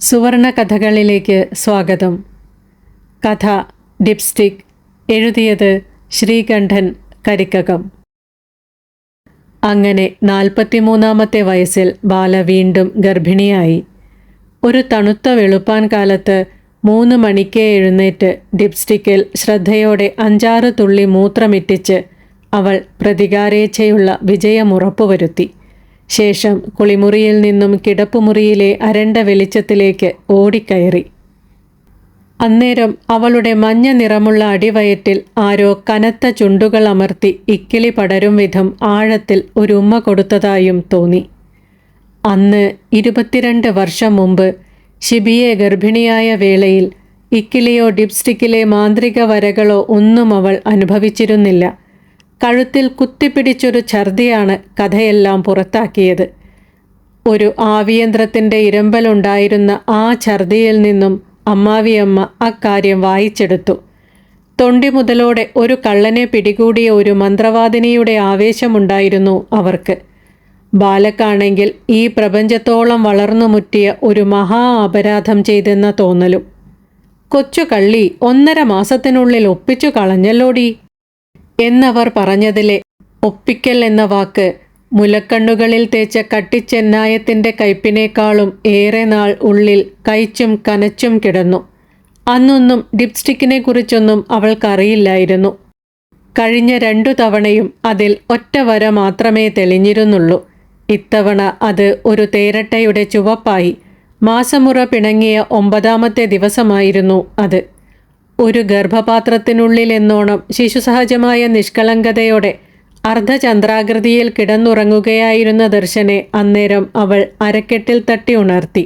സുവർണ കഥകളിലേക്ക് സ്വാഗതം. കഥ ഡിപ്സ്റ്റിക്. എഴുതിയത് ശ്രീകണ്ഠൻ കരിക്കകം. അങ്ങനെ 43-ാമത്തെ വയസ്സിൽ ബാല വീണ്ടും ഗർഭിണിയായി. ഒരു തണുത്ത വെളുപ്പാൻ കാലത്ത് 3 മണിക്ക് എഴുന്നേറ്റ് ഡിപ്സ്റ്റിക്കിൽ ശ്രദ്ധയോടെ 5-6 തുള്ളി മൂത്രമിറ്റിച്ച് അവൾ പ്രതികാരേച്ഛയുള്ള വിജയമുറപ്പുവരുത്തി. ശേഷം കുളിമുറിയിൽ നിന്നും കിടപ്പുമുറിയിലെ അരണ്ട വെളിച്ചത്തിലേക്ക് ഓടിക്കയറി. അന്നേരം അവളുടെ മഞ്ഞ നിറമുള്ള അടിവയറ്റിൽ ആരോ കനത്ത ചുണ്ടുകൾ അമർത്തി ഇക്കിളി പടരും വിധം ആഴത്തിൽ ഒരു ഉമ്മ കൊടുത്തതായും തോന്നി. അന്ന് 22 വർഷം മുമ്പ് ഷിബിയെ ഗർഭിണിയായ വേളയിൽ ഇക്കിളിയോ ഡിപ്സ്റ്റിക്കിലെ മാന്ത്രിക വരകളോ ഒന്നും അവൾ അനുഭവിച്ചിരുന്നില്ല. കഴുത്തിൽ കുത്തിപ്പിടിച്ചൊരു ഛർദിയാണ് കഥയെല്ലാം പുറത്താക്കിയത്. ഒരു ആവിയന്ത്രത്തിൻ്റെ ഇരമ്പലുണ്ടായിരുന്ന ആ ഛർദിയിൽ നിന്നും അമ്മാവിയമ്മ അക്കാര്യം വായിച്ചെടുത്തു. തൊണ്ടി മുതലോടെ ഒരു കള്ളനെ പിടികൂടിയ ഒരു മന്ത്രവാദിനിയുടെ ആവേശമുണ്ടായിരുന്നു അവർക്ക്. ബാലക്കാണെങ്കിൽ ഈ പ്രപഞ്ചത്തോളം വളർന്നു മുറ്റിയ ഒരു മഹാ അപരാധം ചെയ്തെന്ന തോന്നലും. കൊച്ചു കള്ളി 1.5 മാസത്തിനുള്ളിൽ ഒപ്പിച്ചു കളഞ്ഞല്ലോടി എന്നവർ പറഞ്ഞതിലെ ഒപ്പിക്കൽ എന്ന വാക്ക് മുലക്കണ്ണുകളിൽ തേച്ച കട്ടിച്ചെന്നായത്തിൻ്റെ കയ്പിനേക്കാളും ഏറെ നാൾ ഉള്ളിൽ കൈച്ചും കനച്ചും കിടന്നു. അന്നൊന്നും ഡിപ്സ്റ്റിക്കിനെ കുറിച്ചൊന്നും അവൾക്കറിയില്ലായിരുന്നു. കഴിഞ്ഞ 2 തവണയും അതിൽ ഒറ്റ വര മാത്രമേ തെളിഞ്ഞിരുന്നുള്ളൂ. ഇത്തവണ അത് ഒരു തേരട്ടയുടെ ചുവപ്പായി. മാസമുറ പിണങ്ങിയ 9-ാമത്തെ ദിവസമായിരുന്നു അത്. ഒരു ഗർഭപാത്രത്തിനുള്ളിൽ എന്നോണം ശിശുസഹജമായ നിഷ്കളങ്കതയോടെ അർദ്ധചന്ദ്രാകൃതിയിൽ കിടന്നുറങ്ങുകയായിരുന്ന ദർശനെ അന്നേരം അവൾ അരക്കെട്ടിൽ തട്ടി ഉണർത്തി.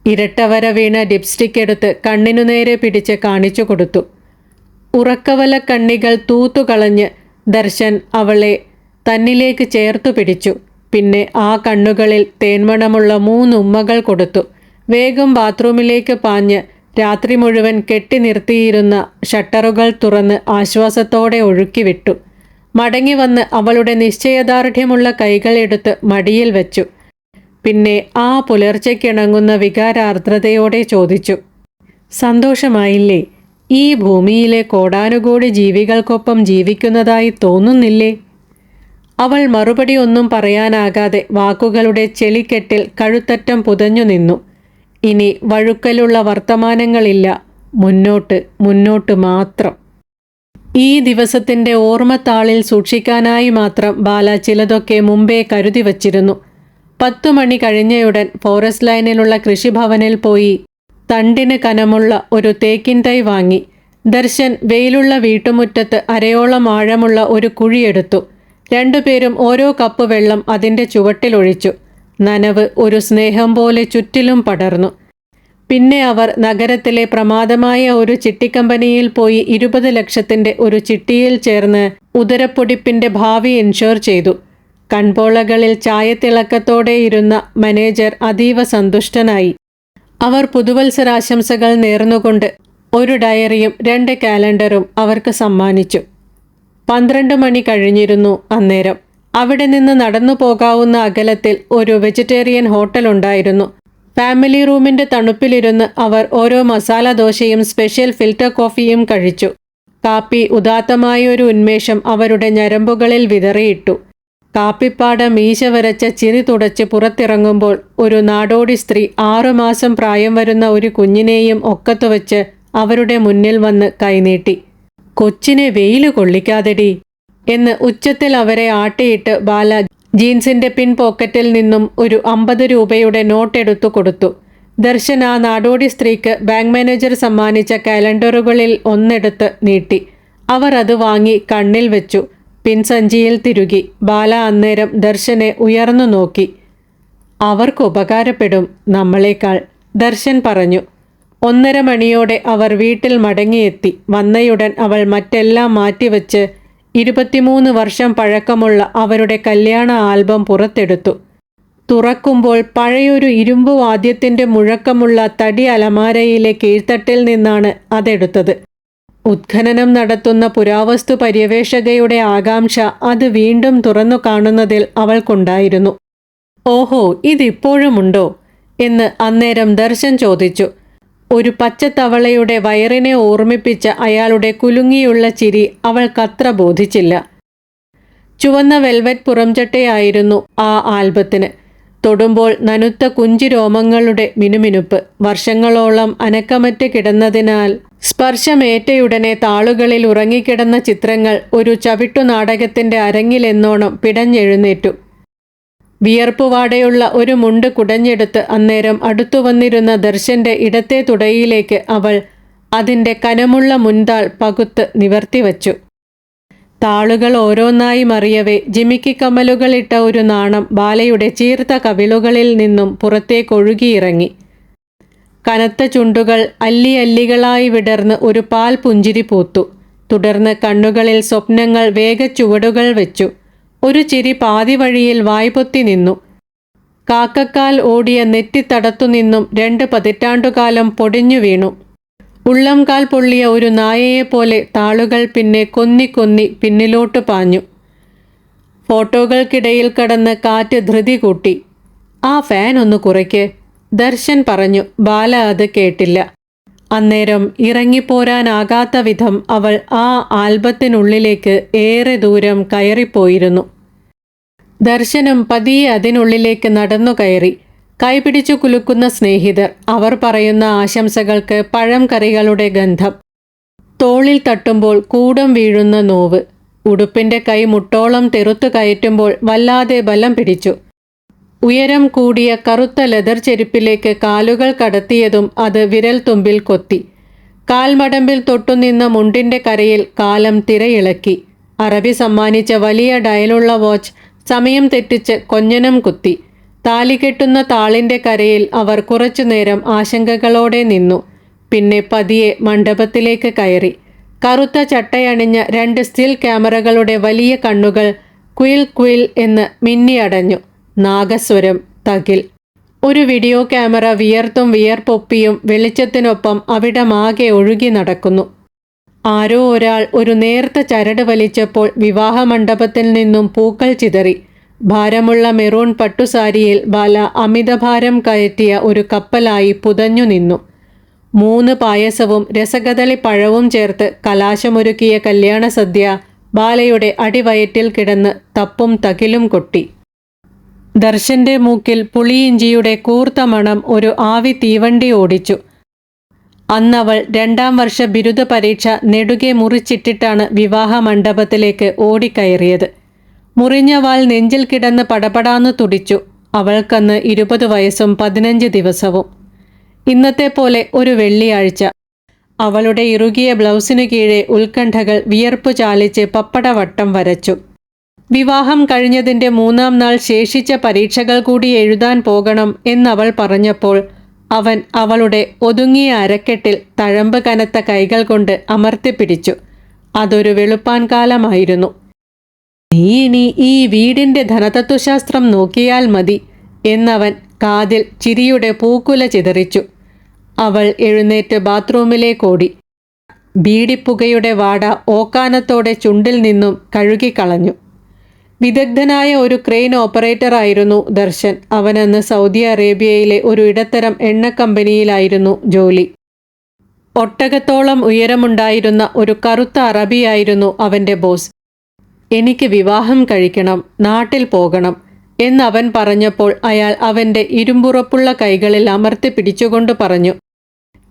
ഇരട്ടവര വീണ ഡിപ്സ്റ്റിക് എടുത്ത് കണ്ണിനു നേരെ പിടിച്ച് കാണിച്ചു കൊടുത്തു. ഉറക്കവല കണ്ണികൾ തൂത്തുകളഞ്ഞ് ദർശൻ അവളെ തന്നിലേക്ക് ചേർത്തു പിടിച്ചു. പിന്നെ ആ കണ്ണുകളിൽ തേന്മണമുള്ള 3 ഉമ്മകൾ കൊടുത്തു. വേഗം ബാത്റൂമിലേക്ക് പാഞ്ഞ് രാത്രി മുഴുവൻ കെട്ടി നിർത്തിയിരുന്ന ഷട്ടറുകൾ തുറന്ന് ആശ്വാസത്തോടെ ഒഴുക്കിവിട്ടു. മടങ്ങി വന്ന് അവളുടെ നിശ്ചയദാർഢ്യമുള്ള കൈകൾ എടുത്ത് മടിയിൽ വെച്ചു. പിന്നെ ആ പുലർച്ചയ്ക്കിണങ്ങുന്ന വികാരാർദ്രതയോടെ ചോദിച്ചു, സന്തോഷമായില്ലേ? ഈ ഭൂമിയിലെ കോടാനുകോടി ജീവികൾക്കൊപ്പം ജീവിക്കുന്നതായി തോന്നുന്നില്ലേ? അവൾ മറുപടി ഒന്നും പറയാനാകാതെ വാക്കുകളുടെ ചെളിക്കെട്ടിൽ കഴുത്തറ്റം പുതഞ്ഞു നിന്നു. ഇനി വഴുക്കലുള്ള വർത്തമാനങ്ങളില്ല, മുന്നോട്ട് മുന്നോട്ട് മാത്രം. ഈ ദിവസത്തിൻ്റെ ഓർമ്മത്താളിൽ സൂക്ഷിക്കാനായി മാത്രം ബാല ചിലതൊക്കെ മുമ്പേ കരുതി വച്ചിരുന്നു. 10 മണി കഴിഞ്ഞയുടൻ ഫോറസ്റ്റ് ലൈനിലുള്ള കൃഷിഭവനിൽ പോയി തണ്ടിന് കനമുള്ള ഒരു തേക്കിൻ തൈ വാങ്ങി. ദർശൻ വെയിലുള്ള വീട്ടുമുറ്റത്ത് അരയോളം ആഴമുള്ള ഒരു കുഴിയെടുത്തു. 2 പേരും ഓരോ കപ്പ് വെള്ളം അതിൻ്റെ ചുവട്ടിലൊഴിച്ചു. നനവ് ഒരു സ്നേഹം പോലെ ചുറ്റിലും പടർന്നു. പിന്നെ അവർ നഗരത്തിലെ പ്രമാദമായ ഒരു ചിട്ടിക്കമ്പനിയിൽ പോയി 20 ലക്ഷത്തിൻ്റെ ഒരു ചിട്ടിയിൽ ചേർന്ന് ഉദരപ്പൊടിപ്പിൻ്റെ ഭാവി ഇൻഷുർ ചെയ്തു. കൺപോളകളിൽ ചായത്തിളക്കത്തോടെ ഇരുന്ന മാനേജർ അതീവ സന്തുഷ്ടനായി. അവർ പുതുവത്സരാശംസകൾ നേർന്നുകൊണ്ട് ഒരു ഡയറിയും 2 കാലണ്ടറും അവർക്ക് സമ്മാനിച്ചു. 12 മണി കഴിഞ്ഞിരുന്നു അന്നേരം. അവിടെ നിന്ന് നടന്നു പോകാവുന്ന അകലത്തിൽ ഒരു വെജിറ്റേറിയൻ ഹോട്ടൽ ഉണ്ടായിരുന്നു. ഫാമിലി റൂമിൻ്റെ തണുപ്പിലിരുന്ന് അവർ ഓരോ മസാല ദോശയും സ്പെഷ്യൽ ഫിൽറ്റർ കോഫിയും കഴിച്ചു. കാപ്പി ഉദാത്തമായ ഒരു ഉന്മേഷം അവരുടെ ഞരമ്പുകളിൽ വിതറിയിട്ടു. കാപ്പിപ്പാട മീശ വരച്ച ചിരി തുടച്ച് പുറത്തിറങ്ങുമ്പോൾ ഒരു നാടോടി സ്ത്രീ 6 മാസം പ്രായം വരുന്ന ഒരു കുഞ്ഞിനെയും ഒക്കത്തുവെച്ച് അവരുടെ മുന്നിൽ വന്ന് കൈനീട്ടി. കൊച്ചിനെ വെയില് കൊള്ളിക്കാതെടി എന്ന് ഉച്ചത്തിൽ അവരെ ആട്ടിയിട്ട് ബാല ജീൻസിൻ്റെ പിൻ പോക്കറ്റിൽ നിന്നും ഒരു 50 രൂപയുടെ നോട്ട് എടുത്തു കൊടുത്തു. ദർശൻ ആ നാടോടി സ്ത്രീക്ക് ബാങ്ക് മാനേജർ സമ്മാനിച്ച കാലണ്ടറുകളിൽ ഒന്നെടുത്ത് നീട്ടി. അവർ അത് വാങ്ങി കണ്ണിൽ വെച്ചു. പിൻസഞ്ചിയിൽ തിരുകി. ബാല അന്നേരം ദർശനെ ഉയർന്നു നോക്കി. അവർക്ക് ഉപകാരപ്പെടും നമ്മളെക്കാൾ, ദർശൻ പറഞ്ഞു. 1:30 മണിയോടെ അവർ വീട്ടിൽ മടങ്ങിയെത്തി. വന്നയുടൻ അവൾ മറ്റെല്ലാം മാറ്റിവെച്ച് 23 വർഷം പഴക്കമുള്ള അവരുടെ കല്യാണ ആൽബം പുറത്തെടുത്തു. തുറക്കുമ്പോൾ പഴയൊരു ഇരുമ്പ് വാദ്യത്തിൻ്റെ മുഴക്കമുള്ള തടി അലമാരയിലെ കീഴ്ത്തട്ടിൽ നിന്നാണ് അതെടുത്തത്. ഉത്ഖനനം നടത്തുന്ന പുരാവസ്തു പര്യവേഷകയുടെ ആകാംക്ഷ അത് വീണ്ടും തുറന്നു കാണുന്നതിൽ അവൾക്കുണ്ടായിരുന്നു. ഓഹോ, ഇതിപ്പോഴുമുണ്ടോ? എന്ന് അന്നേരം ദർശൻ ചോദിച്ചു. ഒരു പച്ചത്തവളയുടെ വയറിനെ ഓർമ്മിപ്പിച്ച അയാളുടെ കുലുങ്ങിയുള്ള ചിരി അവൾക്കത്ര ബോധിച്ചില്ല. ചുവന്ന വെൽവെറ്റ് പുറംചട്ടയായിരുന്നു ആ ആൽബത്തിന്. തൊടുമ്പോൾ നനുത്ത കുഞ്ചി രോമങ്ങളുടെ മിനുമിനുപ്പ്. വർഷങ്ങളോളം അനക്കമറ്റ് കിടന്നതിനാൽ സ്പർശമേറ്റയുടനെ താളുകളിൽ ഉറങ്ങിക്കിടന്ന ചിത്രങ്ങൾ ഒരു ചവിട്ടുനാടകത്തിൻ്റെ അരങ്ങിലെന്നോണം പിടഞ്ഞെഴുന്നേറ്റു. വിയർപ്പുവാടയുള്ള ഒരു മുണ്ട് കുടഞ്ഞെടുത്ത് അന്നേരം അടുത്തു വന്നിരുന്ന ദർശന്റെ ഇടത്തെ തുടയിലേക്ക് അവൾ അതിൻ്റെ കനമുള്ള മുൻതാൾ പകുത്ത് നിവർത്തിവച്ചു. താളുകൾ ഓരോന്നായി മറിയവേ ജിമിക്കി കമ്മലുകളിട്ട ഒരു നാണം ബാലയുടെ ചീർത്ത കവിളുകളിൽ നിന്നും പുറത്തേക്കൊഴുകിയിറങ്ങി. കനത്ത ചുണ്ടുകൾ അല്ലി അല്ലികളായി വിടർന്ന് ഒരു പാൽ പുഞ്ചിരി പൂത്തു. തുടർന്ന് കണ്ണുകളിൽ സ്വപ്നങ്ങൾ വേഗച്ചുവടുകൾ വെച്ചു. ഒരു ചിരി പാതി വഴിയിൽ വായ്പൊത്തി നിന്നു. കാക്കക്കാൽ ഓടിയ നെറ്റിത്തടത്തുനിന്നും 2 പതിറ്റാണ്ടുകാലം പൊടിഞ്ഞു വീണു. ഉള്ളംകാൽ പൊള്ളിയ ഒരു നായയെപ്പോലെ താളുകൾ പിന്നെ കൊന്നി പിന്നിലോട്ട് പാഞ്ഞു. ഫോട്ടോകൾക്കിടയിൽ കടന്ന് കാറ്റ് ധൃതി കൂട്ടി. "ആ ഫാൻ ഒന്ന് കുറയ്ക്ക്," ദർശൻ പറഞ്ഞു. ബാല അത് കേട്ടില്ല. അന്നേരം ഇറങ്ങിപ്പോരാനാകാത്ത വിധം അവൾ ആ ആൽബത്തിനുള്ളിലേക്ക് ഏറെ ദൂരം കയറിപ്പോയിരുന്നു. ദർശനം പതിയെ അതിനുള്ളിലേക്ക് നടന്നു കയറി. കൈപിടിച്ചു കുലുക്കുന്ന സ്നേഹിതർ, അവർ പറയുന്ന ആശംസകൾക്ക് പഴം കറികളുടെ ഗന്ധം, തോളിൽ തട്ടുമ്പോൾ കൂടം വീഴുന്ന നോവ്, ഉടുപ്പിൻ്റെ കൈ മുട്ടോളം തെറുത്തു കയറ്റുമ്പോൾ വല്ലാതെ ബലം പിടിച്ചു. ഉയരം കൂടിയ കറുത്ത ലെതർ ചെരുപ്പിലേക്ക് കാലുകൾ കടത്തിയതും അത് വിരൽ തുമ്പിൽ കൊത്തി. കാൽമടമ്പിൽ തൊട്ടുനിന്ന മുണ്ടിൻ്റെ കരയിൽ കാലം തിരയിളക്കി. അറബി സമ്മാനിച്ച വലിയ ഡയലുള്ള വാച്ച് സമയം തെറ്റിച്ച് കൊഞ്ഞനം കുത്തി. താലികെട്ടുന്ന താളിൻ്റെ കരയിൽ അവർ കുറച്ചുനേരം ആശങ്കകളോടെ നിന്നു. പിന്നെ പതിയെ മണ്ഡപത്തിലേക്ക് കയറി. കറുത്ത ചട്ടയണിഞ്ഞ 2 സ്റ്റിൽ ക്യാമറകളുടെ വലിയ കണ്ണുകൾ ക്വിൽ ക്വിൽ എന്ന് മിന്നിയടഞ്ഞു. നാഗസ്വരം, തകിൽ. ഒരു വീഡിയോ ക്യാമറ വിയർത്തും വിയർപ്പൊപ്പിയും വെളിച്ചത്തിനൊപ്പം അവിടമാകെ ഒഴുകി നടക്കുന്നു. ആരോ ഒരാൾ ഒരു നേർത്ത ചരട് വലിച്ചപ്പോൾ വിവാഹമണ്ഡപത്തിൽ നിന്നും പൂക്കൾ ചിതറി. ഭാരമുള്ള മെറൂൺ പട്ടുസാരിയിൽ ബാല അമിതഭാരം കയറ്റിയ ഒരു കപ്പലായി പുതഞ്ഞു നിന്നു. 3 പായസവും രസകദളി പഴവും ചേർത്ത് കലാശമൊരുക്കിയ കല്യാണ സദ്യ ബാലയുടെ അടിവയറ്റിൽ കിടന്ന് തപ്പും തകിലും കൊട്ടി. ദർശന്റെ മൂക്കിൽ പുളിയിഞ്ചിയുടെ കൂർത്ത മണം ഒരു ആവി തീവണ്ടി ഓടിച്ചു. അന്നവൾ 2ാം വർഷ ബിരുദ പരീക്ഷ നെടുകെ മുറിച്ചിട്ടിട്ടാണ് വിവാഹ മണ്ഡപത്തിലേക്ക് ഓടിക്കയറിയത്. മുറിഞ്ഞ വാൽ നെഞ്ചിൽ കിടന്ന് പടപടാന്നു തുടിച്ചു. അവൾക്കന്ന് 20 വയസ്സും 15 ദിവസവും. ഇന്നത്തെ പോലെ ഒരു വെള്ളിയാഴ്ച. അവളുടെ ഇറുകിയ ബ്ലൗസിനു കീഴെ ഉത്കണ്ഠകൾ വിയർപ്പു ചാലിച്ച് പപ്പടവട്ടം വരച്ചു. വിവാഹം കഴിഞ്ഞതിൻ്റെ 3ാം നാൾ ശേഷിച്ച പരീക്ഷകൾ കൂടി എഴുതാൻ പോകണം എന്നവൾ പറഞ്ഞപ്പോൾ അവൻ അവളുടെ ഒതുങ്ങിയ അരക്കെട്ടിൽ തഴമ്പ് കനത്ത കൈകൾ കൊണ്ട് അമർത്തിപ്പിടിച്ചു. അതൊരു വെളുപ്പാൻ കാലമായിരുന്നു. "നീ ഇനി ഈ വീടിൻ്റെ ധനതത്വശാസ്ത്രം നോക്കിയാൽ മതി" എന്നവൻ കാതിൽ ചിരിയുടെ പൂക്കുല ചിതറിച്ചു. അവൾ എഴുന്നേറ്റ് ബാത്റൂമിലേക്കോടി. ബീഡിപ്പുകയുടെ വാട ഓക്കാനത്തോടെ ചുണ്ടിൽ നിന്നും കഴുകിക്കളഞ്ഞു. വിദഗ്ധനായ ഒരു ക്രെയിൻ ഓപ്പറേറ്ററായിരുന്നു ദർശൻ. അവനന്ന് സൗദി അറേബ്യയിലെ ഒരു ഇടത്തരം എണ്ണക്കമ്പനിയിലായിരുന്നു ജോലി. ഒട്ടകത്തോളം ഉയരമുണ്ടായിരുന്ന ഒരു കറുത്ത അറബിയായിരുന്നു അവൻ്റെ ബോസ്. "എനിക്ക് വിവാഹം കഴിക്കണം, നാട്ടിൽ പോകണം" എന്നവൻ പറഞ്ഞപ്പോൾ അയാൾ അവൻ്റെ ഇരുമ്പുറപ്പുള്ള കൈകളിൽ അമർത്തി പിടിച്ചുകൊണ്ട് പറഞ്ഞു,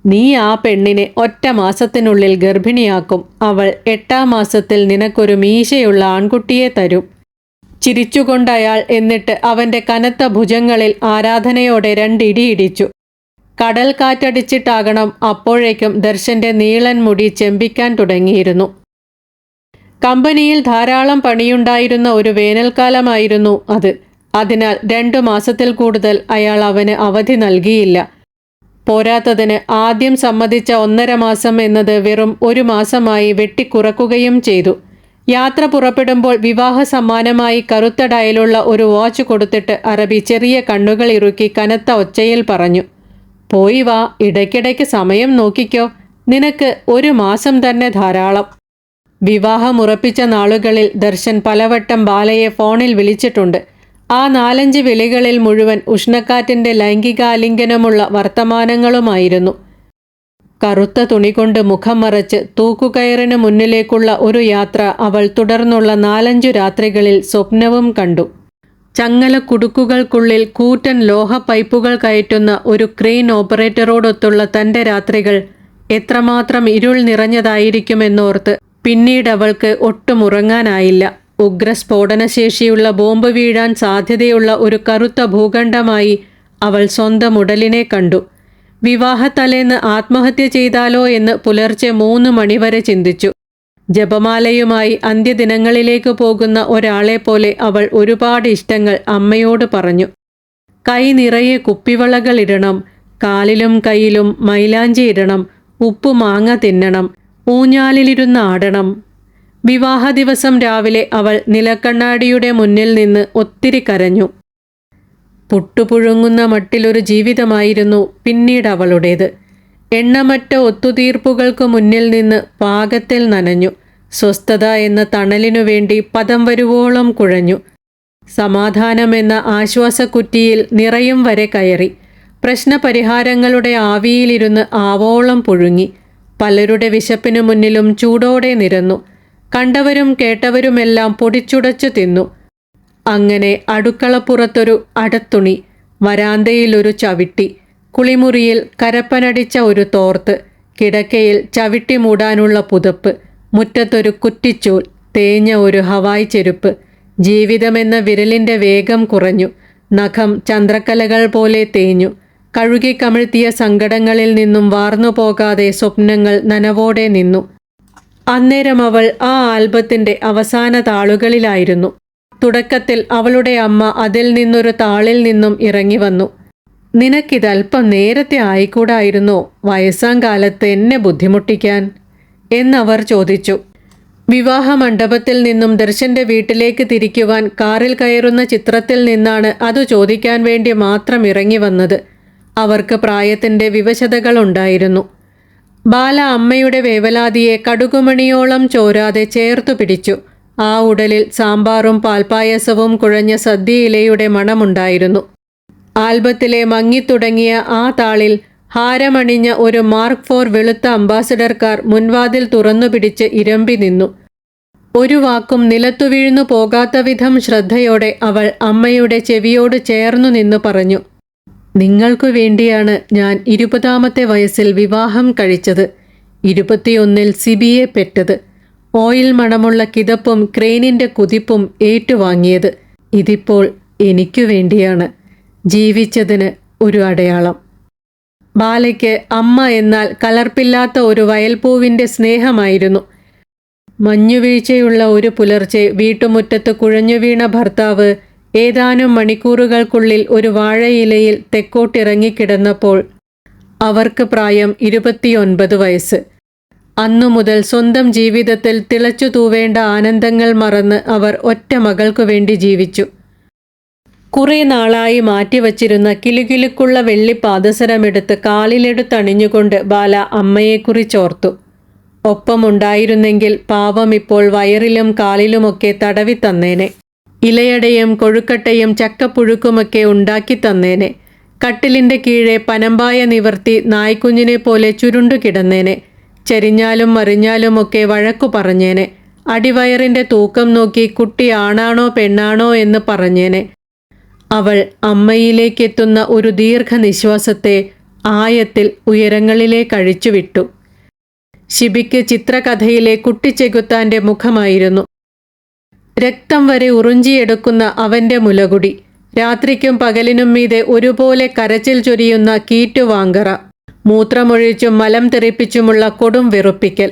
"നീ ആ പെണ്ണിനെ 1 മാസത്തിനുള്ളിൽ ഗർഭിണിയാക്കും. അവൾ 8ാം മാസത്തിൽ നിനക്കൊരു മീശയുള്ള ആൺകുട്ടിയെ തരും." ചിരിച്ചുകൊണ്ടയാൾ എന്നിട്ട് അവൻ്റെ കനത്ത ഭുജങ്ങളിൽ ആരാധനയോടെ 2 ഇടി ഇടിച്ചു. കടൽ കാറ്റടിച്ചിട്ടാകണം അപ്പോഴേക്കും ദർശന്റെ നീളൻ മുടി ചെമ്പിക്കാൻ തുടങ്ങിയിരുന്നു. കമ്പനിയിൽ ധാരാളം പണിയുണ്ടായിരുന്ന ഒരു വേനൽക്കാലമായിരുന്നു അത്. അതിനാൽ 2 മാസത്തിൽ കൂടുതൽ അയാൾ അവന് അവധി നൽകിയില്ല. പോരാത്തതിന് ആദ്യം സമ്മതിച്ച 1.5 മാസം എന്നത് വെറും 1 മാസമായി വെട്ടിക്കുറക്കുകയും ചെയ്തു. യാത്ര പുറപ്പെടുമ്പോൾ വിവാഹ സമ്മാനമായി കറുത്ത ഡയലുള്ള ഒരു വാച്ച് കൊടുത്തിട്ട് അറബി ചെറിയ കണ്ണുകൾ ഇറുക്കി കനത്ത ഒച്ചയിൽ പറഞ്ഞു, "പോയി വാ, ഇടയ്ക്കിടയ്ക്ക് സമയം നോക്കിക്കോ. നിനക്ക് 1 മാസം തന്നെ ധാരാളം." വിവാഹമുറപ്പിച്ച നാളുകളിൽ ദർശൻ പലവട്ടം ബാലയെ ഫോണിൽ വിളിച്ചിട്ടുണ്ട്. ആ 4-5 വിളികളിൽ മുഴുവൻ ഉഷ്ണക്കാറ്റിൻ്റെ ലൈംഗികാലിംഗനമുള്ള വർത്തമാനങ്ങളുമായിരുന്നു. കറുത്ത തുണി കൊണ്ട് മുഖം മറച്ച് തൂക്കുകയറിന് മുന്നിലേക്കുള്ള ഒരു യാത്ര അവൾ തുടർന്നുള്ള 4-5 രാത്രികളിൽ സ്വപ്നവും കണ്ടു. ചങ്ങലക്കുടുക്കുകൾക്കുള്ളിൽ കൂറ്റൻ ലോഹ പൈപ്പുകൾ കയറ്റുന്ന ഒരു ക്രെയിൻ ഓപ്പറേറ്ററോടൊത്തുള്ള തൻ്റെ രാത്രികൾ എത്രമാത്രം ഇരുൾ നിറഞ്ഞതായിരിക്കുമെന്നോർത്ത് പിന്നീട് അവൾക്ക് ഒട്ടും ഉറങ്ങാനായില്ല. ഉഗ്രസ്ഫോടനശേഷിയുള്ള ബോംബ് വീഴാൻ സാധ്യതയുള്ള ഒരു കറുത്ത ഭൂഖണ്ഡമായി അവൾ സ്വന്തം ഉടലിനെ കണ്ടു. വിവാഹത്തലേന്ന് ആത്മഹത്യ ചെയ്താലോ എന്ന് പുലർച്ചെ 3 മണിവരെ ചിന്തിച്ചു. ജപമാലയുമായി അന്ത്യദിനങ്ങളിലേക്ക് പോകുന്ന ഒരാളെപ്പോലെ അവൾ ഒരുപാട് ഇഷ്ടങ്ങൾ അമ്മയോട് പറഞ്ഞു. കൈ നിറയെ കുപ്പിവളകൾ ഇടണം, കാലിലും കൈയിലും മൈലാഞ്ചി ഇടണം, ഉപ്പുമാങ്ങ തിന്നണം, ഊഞ്ഞാലിലിരുന്ന് ആടണം. വിവാഹ ദിവസം രാവിലെ അവൾ നിലക്കണ്ണാടിയുടെ മുന്നിൽ നിന്ന് ഒത്തിരി കരഞ്ഞു. പുട്ടുപുഴുങ്ങുന്ന മട്ടിലൊരു ജീവിതമായിരുന്നു പിന്നീട് അവളുടേത്. എണ്ണമറ്റ ഒത്തുതീർപ്പുകൾക്ക് മുന്നിൽ നിന്ന് പാകത്തിൽ നനഞ്ഞു. സ്വസ്ഥത എന്ന തണലിനു വേണ്ടി പദം വരുവോളം കുഴഞ്ഞു. സമാധാനം എന്ന ആശ്വാസക്കുറ്റിയിൽ നിറയും വരെ കയറി. പ്രശ്നപരിഹാരങ്ങളുടെ ആവിയിലിരുന്ന് ആവോളം പുഴുങ്ങി. പലരുടെ വിശപ്പിനു മുന്നിലും ചൂടോടെ നിരന്നു. കണ്ടവരും കേട്ടവരുമെല്ലാം പൊടിച്ചുടച്ചു തിന്നു. അങ്ങനെ അടുക്കളപ്പുറത്തൊരു അടത്തുണി, വരാന്തയിലൊരു ചവിട്ടി, കുളിമുറിയിൽ കരപ്പനടിച്ച ഒരു തോർത്ത്, കിടക്കയിൽ ചവിട്ടി മൂടാനുള്ള പുതപ്പ്, മുറ്റത്തൊരു കുറ്റിച്ചൂൽ, തേഞ്ഞ ഒരു ഹവായ് ചെരുപ്പ്. ജീവിതമെന്ന വിരലിൻ്റെ വേഗം കുറഞ്ഞു. നഖം ചന്ദ്രക്കലകൾ പോലെ തേഞ്ഞു. കഴുകി കമിഴ്ത്തിയ സങ്കടങ്ങളിൽ നിന്നും വാർന്നു പോകാതെ സ്വപ്നങ്ങൾ നനവോടെ നിന്നു. അന്നേരം അവൾ ആ ആൽബത്തിൻ്റെ അവസാന താളുകളിലായിരുന്നു. തുടക്കത്തിൽ അവളുടെ അമ്മ അതിൽ നിന്നൊരു താളിൽ നിന്നും ഇറങ്ങി വന്നു. നിനക്കിതൽപ്പം നേരത്തെ ആയിക്കൂടായിരുന്നോ വയസ്സാം കാലത്ത് എന്നെ ബുദ്ധിമുട്ടിക്കാൻ എന്നവർ ചോദിച്ചു. വിവാഹ മണ്ഡപത്തിൽ നിന്നും ദർശന്റെ വീട്ടിലേക്ക് തിരിക്കുവാൻ കാറിൽ കയറുന്ന ചിത്രത്തിൽ നിന്നാണ് അത് ചോദിക്കാൻ വേണ്ടി മാത്രം ഇറങ്ങി വന്നത്. അവർക്ക് പ്രായത്തിൻ്റെ വിവശതകളുണ്ടായിരുന്നു. ബാല അമ്മയുടെ വേവലാതിയെ കടുകുമണിയോളം ചോരാതെ ചേർത്തു പിടിച്ചു. ആ ഉടലിൽ സാമ്പാറും പാൽപ്പായസവും കുഴഞ്ഞ സദ്യയിലയുടെ മണമുണ്ടായിരുന്നു. ആൽബത്തിലെ മങ്ങിത്തുടങ്ങിയ ആ താളിൽ ഹാരമണിഞ്ഞ ഒരു മാർക്ക് 4 വെളുത്ത അംബാസഡർ കാർ മുൻവാതിൽ തുറന്നുപിടിച്ച് ഇരമ്പി നിന്നു. ഒരു വാക്കും നിലത്തു വീഴ്ന്നു പോകാത്ത വിധം ശ്രദ്ധയോടെ അവൾ അമ്മയുടെ ചെവിയോട് ചേർന്നു നിന്ന് പറഞ്ഞു, നിങ്ങൾക്കു വേണ്ടിയാണ് ഞാൻ 20ാമത്തെ വയസ്സിൽ വിവാഹം കഴിച്ചത്. 21-ൽ സിബിയെ പെറ്റത്. ഓയിൽ മണമുള്ള കിതപ്പും ക്രെയിനിൻ്റെ കുതിപ്പും ഏറ്റുവാങ്ങിയത്. ഇതിപ്പോൾ എനിക്കു വേണ്ടിയാണ്. ജീവിച്ചതിന് ഒരു അടയാളം. ബാലയ്ക്ക് അമ്മ എന്നാൽ കലർപ്പില്ലാത്ത ഒരു വയൽപ്പൂവിൻ്റെ സ്നേഹമായിരുന്നു. മഞ്ഞുവീഴ്ചയുള്ള ഒരു പുലർച്ചെ വീട്ടുമുറ്റത്ത് കുഴഞ്ഞു വീണ ഭർത്താവ് ഏതാനും മണിക്കൂറുകൾക്കുള്ളിൽ ഒരു വാഴയിലയിൽ തെക്കോട്ടിറങ്ങിക്കിടന്നപ്പോൾ അവർക്ക് പ്രായം 29 വയസ്സ്. അന്നു മുതൽ സ്വന്തം ജീവിതത്തിൽ തിളച്ചു തൂവേണ്ട ആനന്ദങ്ങൾ മറന്ന് അവർ ഒറ്റ മകൾക്കു വേണ്ടി ജീവിച്ചു. കുറേ നാളായി മാറ്റിവച്ചിരുന്ന കിലുകിലുക്കുള്ള വെള്ളി പാദസരമെടുത്ത് കാലിലെടുത്തണിഞ്ഞുകൊണ്ട് ബാല അമ്മയെക്കുറിച്ചോർത്തു. ഒപ്പമുണ്ടായിരുന്നെങ്കിൽ പാവം ഇപ്പോൾ വയറിലും കാലിലുമൊക്കെ തടവി തന്നേനെ. ഇലയടയും കൊഴുക്കട്ടയും ചക്കപ്പുഴുക്കുമൊക്കെ ഉണ്ടാക്കി തന്നേനെ. കട്ടിലിൻ്റെ കീഴെ പനമ്പായ നിവർത്തി നായ്ക്കുഞ്ഞിനെ പോലെ ചുരുണ്ടു കിടന്നേനെ. ചരിഞ്ഞാലും മറിഞ്ഞാലുമൊക്കെ വഴക്കു പറഞ്ഞേനെ. അടിവയറിൻ്റെ തൂക്കം നോക്കി കുട്ടി ആണാണോ പെണ്ണാണോ എന്ന് പറഞ്ഞേനെ. അവൾ അമ്മയിലേക്കെത്തുന്ന ഒരു ദീർഘനിശ്വാസത്തെ ആയത്തിൽ ഉയരങ്ങളിലേക്ക് അഴിച്ചുവിട്ടു. ശിബിക്ക് ചിത്രകഥയിലെ കുട്ടിച്ചെകുത്താൻ്റെ മുഖമായിരുന്നു. രക്തം വരെ ഉറിഞ്ചിയെടുക്കുന്ന അവൻ്റെ മുലകുടി, രാത്രിക്കും പകലിനും മീതെ ഒരുപോലെ കരച്ചിൽ ചൊരിയുന്ന കീറ്റുവാങ്കറ, മൂത്രമൊഴിച്ചും മലം തെറിപ്പിച്ചുമുള്ള കൊടും വെറുപ്പിക്കൽ,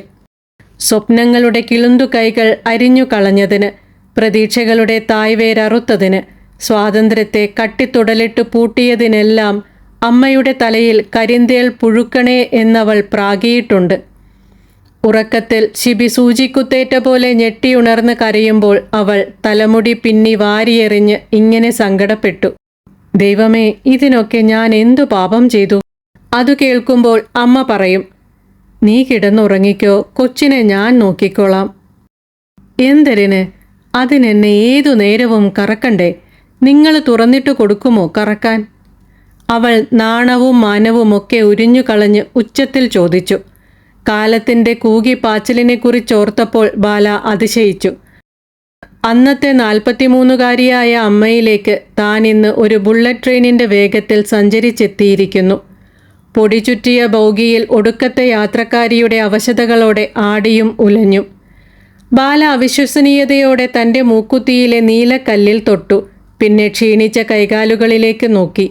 സ്വപ്നങ്ങളുടെ കിളുന്തു കൈകൾ അരിഞ്ഞു കളഞ്ഞതിന്, പ്രതീക്ഷകളുടെ തായ്വേരറുത്തതിന്, സ്വാതന്ത്ര്യത്തെ കട്ടിത്തുടലിട്ട് പൂട്ടിയതിനെല്ലാം അമ്മയുടെ തലയിൽ കരിന്തേൽ പുഴുക്കണേ എന്നവൾ പ്രാഗിയിട്ടുണ്ട്. ഉറക്കത്തിൽ ശിബി സൂചിക്കുത്തേറ്റ പോലെ ഞെട്ടിയുണർന്ന് കരയുമ്പോൾ അവൾ തലമുടി പിന്നി വാരിയെറിഞ്ഞ് ഇങ്ങനെ സങ്കടപ്പെട്ടു, ദൈവമേ, ഇതിനൊക്കെ ഞാൻ എന്തു പാപം ചെയ്തു? അതു കേൾക്കുമ്പോൾ അമ്മ പറയും, നീ കിടന്നുറങ്ങിക്കോ, കൊച്ചിനെ ഞാൻ നോക്കിക്കോളാം. എന്തിന്? അതിനെന്നെ ഏതു നേരവും കറക്കണ്ടേ? നിങ്ങൾ തുറന്നിട്ട് കൊടുക്കുമോ കറക്കാൻ? അവൾ നാണവും മാനവുമൊക്കെ ഉരിഞ്ഞു കളഞ്ഞ് ഉച്ചത്തിൽ ചോദിച്ചു. കാലത്തിൻ്റെ കൂകിപ്പാച്ചിലിനെക്കുറിച്ചോർത്തപ്പോൾ ബാല അതിശയിച്ചു. അന്നത്തെ 43-കാരിയായ അമ്മയിലേക്ക് താൻ ഇന്ന് ഒരു ബുള്ളറ്റ് ട്രെയിനിൻ്റെ വേഗത്തിൽ സഞ്ചരിച്ചെത്തിയിരിക്കുന്നു. പൊടിചുറ്റിയ ബൗഗിയിൽ ഒടുക്കത്തെ യാത്രക്കാരിയുടെ അവശതകളോടെ ആടിയും ഉലഞ്ഞു. ബാല അവിശ്വസനീയതയോടെ തൻ്റെ മൂക്കുത്തിയിലെ നീലക്കല്ലിൽ തൊട്ടു. പിന്നെ ക്ഷീണിച്ച കൈകാലുകളിലേക്ക് നോക്കി.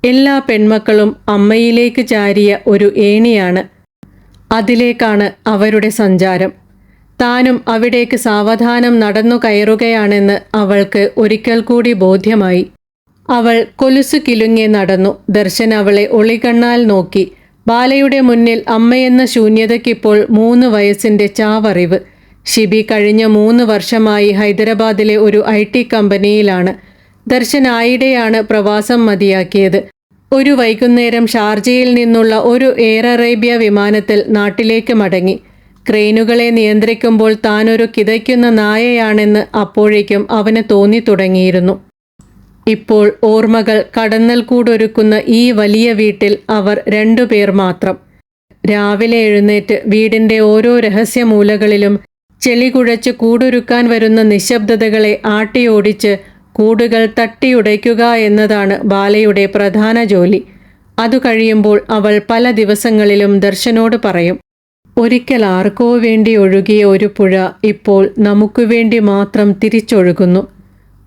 എല്ലാ പെൺമക്കളും അമ്മയിലേക്ക് ചാരിയ ഒരു ഏണിയാണ്. അതിലേക്കാണ് അവരുടെ സഞ്ചാരം. താനും അവിടേക്ക് സാവധാനം നടന്നു കയറുകയാണെന്ന് അവൾക്ക് ഒരിക്കൽ കൂടി ബോധ്യമായി. അവൾ കൊലുസു കിലുങ്ങി നടന്നു. ദർശൻ അവളെ ഒളികണ്ണാൽ നോക്കി. ബാലയുടെ മുന്നിൽ അമ്മയെന്ന ശൂന്യതയ്ക്കിപ്പോൾ 3 വയസ്സിൻ്റെ ചാവറിവ്. ഷിബി കഴിഞ്ഞ 3 വർഷമായി ഹൈദരാബാദിലെ ഒരു IT കമ്പനിയിലാണ്. ദർശൻ ആയിടെയാണ് പ്രവാസം മതിയാക്കിയത്. ഒരു വൈകുന്നേരം ഷാർജയിൽ നിന്നുള്ള ഒരു എയർ അറേബ്യ വിമാനത്തിൽ നാട്ടിലേക്ക് മടങ്ങി. ക്രെയിനുകളെ നിയന്ത്രിക്കുമ്പോൾ താനൊരു കിതയ്ക്കുന്ന നായയാണെന്ന് അപ്പോഴേക്കും അവന് തോന്നി തുടങ്ങിയിരുന്നു. ഇപ്പോൾ ഓർമ്മകൾ കടന്നൽ കൂടൊരുക്കുന്ന ഈ വലിയ വീട്ടിൽ അവർ 2 പേർ മാത്രം. രാവിലെ എഴുന്നേറ്റ് വീടിൻ്റെ ഓരോ രഹസ്യമൂലകളിലും ചെളി കുഴച്ച് കൂടൊരുക്കാൻ വരുന്ന നിശബ്ദതകളെ ആട്ടിയോടിച്ച് കൂടുകൾ തട്ടിയുടയ്ക്കുക എന്നതാണ് ബാലയുടെ പ്രധാന ജോലി. അതു കഴിയുമ്പോൾ അവൾ പല ദിവസങ്ങളിലും ദർശനോട് പറയും, ഒരിക്കൽ ആർക്കോ വേണ്ടി ഒഴുകിയ ഒരു പുഴ ഇപ്പോൾ നമുക്കു വേണ്ടി മാത്രം തിരിച്ചൊഴുകുന്നു.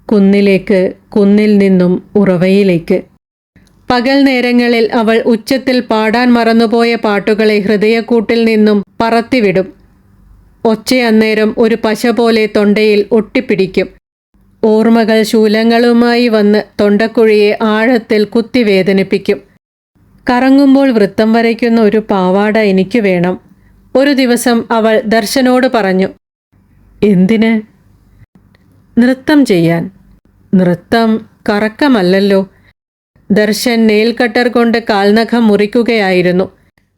കുന്നിലേക്ക്, കുന്നിൽ നിന്നും ഉറവയിലേക്ക്. പകൽ നേരങ്ങളിൽ അവൾ ഉച്ചത്തിൽ പാടാൻ മറന്നുപോയ പാട്ടുകളെ ഹൃദയക്കൂട്ടിൽ നിന്നും പറത്തിവിടും. ഒച്ച അന്നേരം ഒരു പശ പോലെ തൊണ്ടയിൽ ഒട്ടിപ്പിടിക്കും. ഓർമ്മകൾ ശൂലങ്ങളുമായി വന്ന് തൊണ്ടക്കുഴിയെ ആഴത്തിൽ കുത്തി വേദനിപ്പിക്കും. കറങ്ങുമ്പോൾ വൃത്തം വരയ്ക്കുന്ന ഒരു പാവാട എനിക്ക് വേണം. ഒരു ദിവസം അവൾ ദർശനോട് പറഞ്ഞു. എന്തിന്? നൃത്തം ചെയ്യാൻ. നൃത്തം കറക്കമല്ലല്ലോ. ദർശൻ നെയിൽ കട്ടർ കൊണ്ട് കാൽനഖം മുറിക്കുകയായിരുന്നു.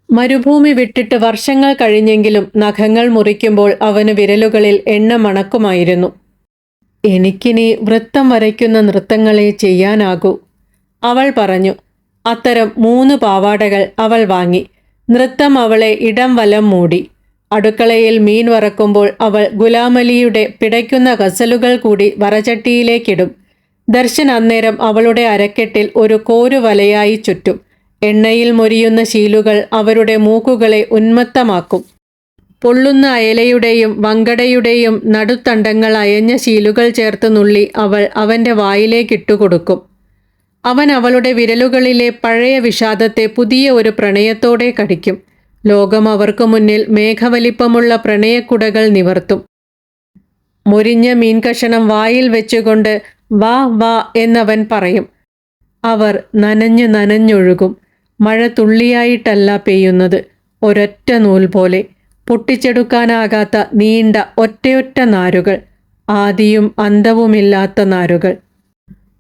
മരുഭൂമി വിട്ടിട്ട് വർഷങ്ങൾ കഴിഞ്ഞെങ്കിലും നഖങ്ങൾ മുറിക്കുമ്പോൾ അവന് വിരലുകളിൽ എണ്ണ മണക്കുമായിരുന്നു. എനിക്കിനി വൃത്തം വരയ്ക്കുന്ന നൃത്തങ്ങളെ ചെയ്യാനാകൂ, അവൾ പറഞ്ഞു. അത്തരം 3 പാവാടകൾ അവൾ വാങ്ങി. നൃത്തം അവളെ ഇടം വലം മൂടി. അടുക്കളയിൽ മീൻ വറക്കുമ്പോൾ അവൾ ഗുലാമലിയുടെ പിടയ്ക്കുന്ന ഗസലുകൾ കൂടി വറചട്ടിയിലേക്കിടും. ദർശൻ അന്നേരം അവളുടെ അരക്കെട്ടിൽ ഒരു കോരുവലയായി ചുറ്റും. എണ്ണയിൽ മൊരിയുന്ന ശീലുകൾ അവരുടെ മൂക്കുകളെ ഉന്മത്തമാക്കും. പൊള്ളുന്ന അയലയുടെയും വങ്കടയുടെയും നടുത്തണ്ടങ്ങൾ അയഞ്ഞ ശീലുകൾ ചേർത്ത് നുള്ളി അവൾ അവൻ്റെ വായിലേക്കിട്ടുകൊടുക്കും. അവൻ അവളുടെ വിരലുകളിലെ പഴയ വിഷാദത്തെ പുതിയ ഒരു പ്രണയത്തോടെ കടിക്കും. ലോകം അവർക്ക് മുന്നിൽ മേഘവലിപ്പമുള്ള പ്രണയക്കുടകൾ നിവർത്തും. മൊരിഞ്ഞ മീൻകഷണം വായിൽ വെച്ചുകൊണ്ട് വാ വാ എന്നവൻ പറയും. അവർ നനഞ്ഞൊഴുകും. മഴ തുള്ളിയായിട്ടല്ല പെയ്യുന്നത്, ഒരൊറ്റ നൂൽ പോലെ. പൊട്ടിച്ചെടുക്കാനാകാത്ത നീണ്ട ഒറ്റയൊറ്റ നാരുകൾ, ആദിയും അന്തവുമില്ലാത്ത നാരുകൾ.